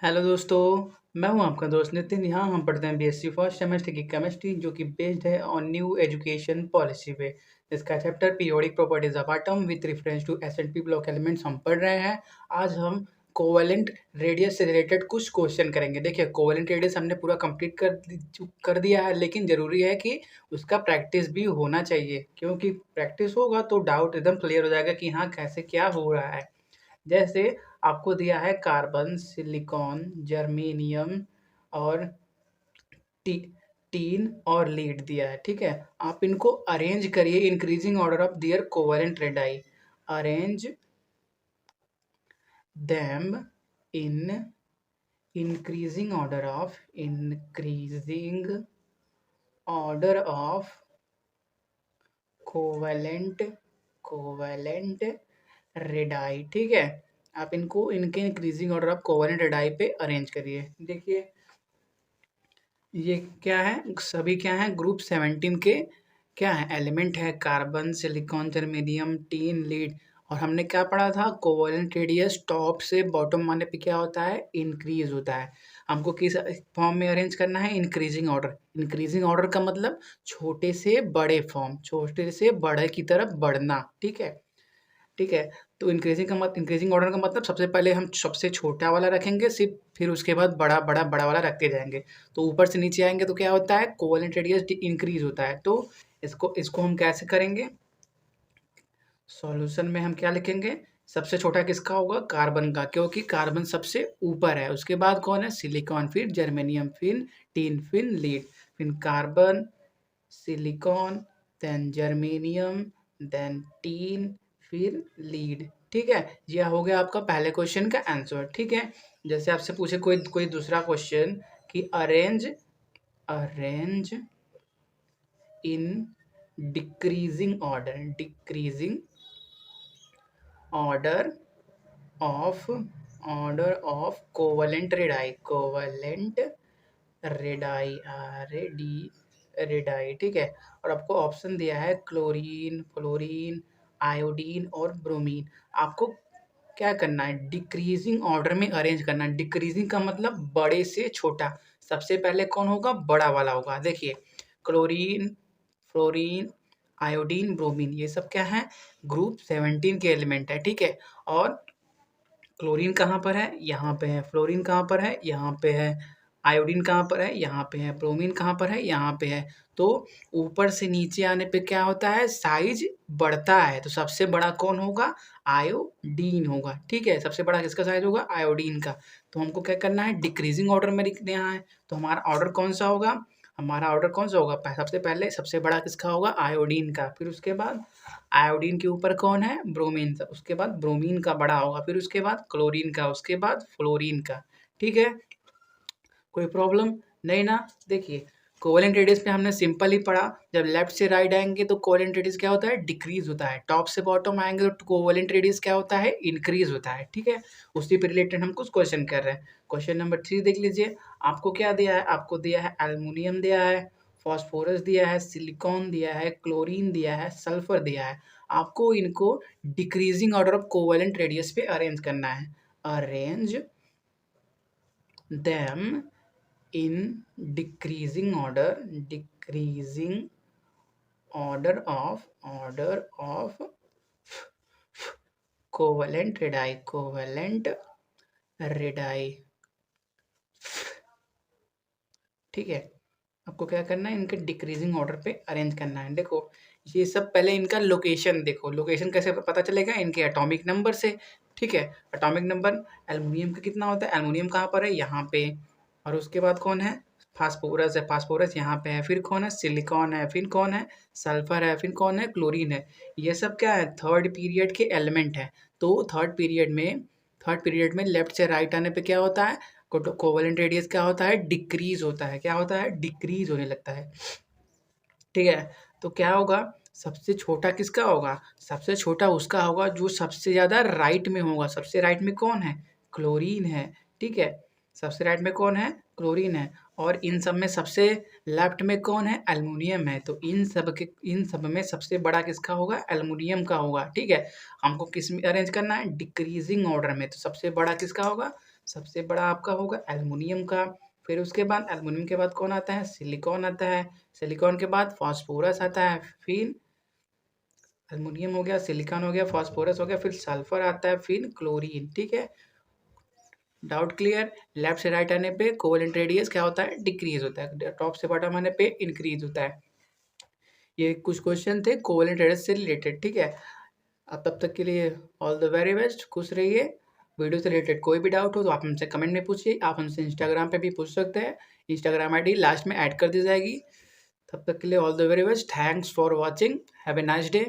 Hello दोस्तों, मैं हूं आपका दोस्त नितिन। यहाँ हम पढ़ते हैं बीएससी फर्स्ट सेमेस्टर की केमिस्ट्री, जो कि बेस्ड है ऑन न्यू एजुकेशन पॉलिसी पे। इसका chapter periodic properties of atom with reference to SNP block elements हम पढ़ रहे हैं। आज हम कोवेलेंट रेडियस से रिलेटेड कुछ क्वेश्चन करेंगे। देखिए, कोवेलेंट रेडियस हमने पूरा कंप्लीट कर दिया है, लेकिन ज़रूरी है कि उसका प्रैक्टिस भी होना चाहिए, क्योंकि प्रैक्टिस होगा तो डाउट एकदम क्लियर हो जाएगा कि हाँ, कैसे क्या हो रहा है। जैसे आपको दिया है कार्बन, सिलिकॉन, जर्मेनियम और टी टीन और लीड दिया है, ठीक है। आप इनको अरेंज करिए increasing order of their covalent radii. Arrange them in increasing order of covalent covalent radii, ठीक है। आप इनको इनके increasing order of covalent radii पे अरेंज करिए। देखिए, ये क्या है, सभी क्या है, ग्रुप 17 के क्या है, एलिमेंट है। Carbon, silicon, germanium, tin, lead. और हमने क्या पढ़ा था, कोवेलेंट रेडियस टॉप से बॉटम आने पे क्या होता है, इंक्रीज होता है। हमको किस फॉर्म में अरेंज करना है, इंक्रीजिंग ऑर्डर। इंक्रीजिंग ऑर्डर का मतलब छोटे से बड़े फॉर्म, छोटे से बड़े की तरफ बढ़ना, ठीक है। ठीक है, तो इंक्रीजिंग ऑर्डर का मतलब सबसे पहले हम सबसे छोटा वाला रखेंगे सिर्फ, फिर उसके बाद बड़ा बड़ा बड़ा वाला रखते जाएंगे। तो ऊपर से नीचे आएंगे तो क्या होता है, कोवेलेंट रेडियस इंक्रीज होता है। तो इसको इसको हम कैसे करेंगे, सॉल्यूशन में हम क्या लिखेंगे, सबसे छोटा किसका होगा, कार्बन का, क्योंकि कार्बन सबसे ऊपर है। उसके बाद कौन है, सिलिकॉन, फिर जर्मेनियम, फिर टीन, फिर लीड, फिर carbon, silicon, then germanium, then tin, फिर लीड, ठीक है। यह हो गया आपका पहले क्वेश्चन का आंसर, ठीक है। जैसे आपसे पूछे कोई कोई दूसरा क्वेश्चन कि arrange arrange in decreasing order of covalent radii, ठीक है। और आपको ऑप्शन दिया है क्लोरीन, फ्लोरीन, आयोडीन और ब्रोमीन। आपको क्या करना है, डिक्रीजिंग ऑर्डर में अरेंज करना है। डिक्रीजिंग का मतलब बड़े से छोटा। सबसे पहले कौन होगा, बड़ा वाला होगा। देखिए, क्लोरीन, फ्लोरीन, आयोडीन, ब्रोमीन, ये सब क्या है, ग्रुप 17 के एलिमेंट है, ठीक है। और क्लोरीन कहाँ पर है, यहाँ पे है। फ्लोरीन कहाँ पर है, यहाँ पे है। आयोडीन कहाँ पर है, यहाँ पे है। ब्रोमीन कहाँ पर है, यहाँ पे है। तो ऊपर से नीचे आने पे क्या होता है, साइज बढ़ता है। तो सबसे बड़ा कौन होगा, आयोडीन होगा, ठीक है। सबसे बड़ा किसका साइज होगा, आयोडीन का। तो हमको क्या करना है, डिक्रीजिंग ऑर्डर में लिखना है। तो हमारा ऑर्डर कौन सा होगा, हमारा ऑर्डर कौन सा होगा, सबसे पहले सबसे बड़ा किसका होगा, आयोडीन का। फिर उसके बाद आयोडीन के ऊपर कौन है, ब्रोमीन, उसके बाद ब्रोमीन का बड़ा होगा। फिर उसके बाद क्लोरीन का, उसके बाद फ्लोरीन का, ठीक है। कोई प्रॉब्लम नहीं ना। देखिए, कोवेलेंट रेडियस पे हमने सिंपल ही पढ़ा। जब लेफ्ट से राइट आएंगे तो कोवेलेंट रेडियस क्या होता है, डिक्रीज होता है। टॉप से बॉटम आएंगे तो कोवेलेंट रेडियस क्या होता है, इंक्रीज होता है, ठीक है। उसी पे रिलेटेड हम कुछ क्वेश्चन कर रहे हैं। क्वेश्चन नंबर 3 देख लीजिए। आपको क्या दिया है, आपको दिया है एल्युमिनियम दिया है, फास्फोरस दिया है, सिलिकॉन दिया है, क्लोरीन दिया है, सल्फर दिया है। आपको इनको decreasing order of covalent radius पे अरेंज करना है। Arrange them in decreasing order of covalent radii, ठीक है। आपको क्या करना है, इनके डिक्रीजिंग ऑर्डर पे अरेंज करना है। देखो, ये सब पहले इनका लोकेशन देखो। लोकेशन कैसे पता चलेगा, इनके एटॉमिक नंबर से, ठीक है। एटॉमिक नंबर एल्युमिनियम का कितना होता है, एल्युमिनियम कहाँ पर है, यहाँ पे। और उसके बाद कौन है, फास्फोरस है, फास्फोरस यहाँ पे है। फिर कौन है, सिलिकॉन है। फिर कौन है, सल्फर है। फिर कौन है, क्लोरीन है। ये सब क्या है, थर्ड पीरियड के एलिमेंट है। तो थर्ड पीरियड में लेफ्ट से राइट आने पे क्या होता है, कोवेलेंट रेडियस क्या होता है, डिक्रीज होता है। क्या होता है, डिक्रीज होने लगता है, ठीक है। तो क्या होगा, सबसे छोटा किसका होगा, सबसे छोटा उसका होगा जो सबसे ज़्यादा राइट में होगा। सबसे राइट में कौन है, क्लोरीन है, ठीक है। सबसे राइट में कौन है, क्लोरीन है। और इन सब में सबसे लेफ्ट में कौन है, एल्युमिनियम है। तो इन सब में सबसे बड़ा किसका होगा, एल्युमिनियम का होगा, ठीक है। हमको किस में अरेंज करना है, डिक्रीजिंग ऑर्डर में। तो सबसे बड़ा किसका होगा, सबसे बड़ा आपका होगा एल्युमिनियम का, फिर उसके बाद एल्युमिनियम के बाद कौन आता है? सिलिकॉन आता है, सिलिकॉन के बाद फास्फोरस आता है, फिर एल्युमिनियम हो गया, सिलिकॉन हो गया, फास्फोरस हो गया, फिर सल्फर आता है, फिर क्लोरीन, ठीक है? Doubt clear? लेफ्ट से राइट आने पे कोवेलेंट रेडियस क्या होता है? डिक्रीज होता है, टॉप से बॉटम आने पे इंक्रीज होता है। ये कुछ क्वेश्चन थे कोवेलेंट रेडियस से रिलेटेड, ठीक है? अब तब तक के लिए ऑल द वेरी बेस्ट, खुश रहिए। वीडियो से रिलेटेड कोई भी डाउट हो तो आप हमसे कमेंट में पूछिए, आप हमसे इंस्टाग्राम पे भी पूछ सकते हैं, इंस्टाग्राम आईडी लास्ट में ऐड कर दी जाएगी। तब तक के लिए all the very best, thanks for watching, have a nice day.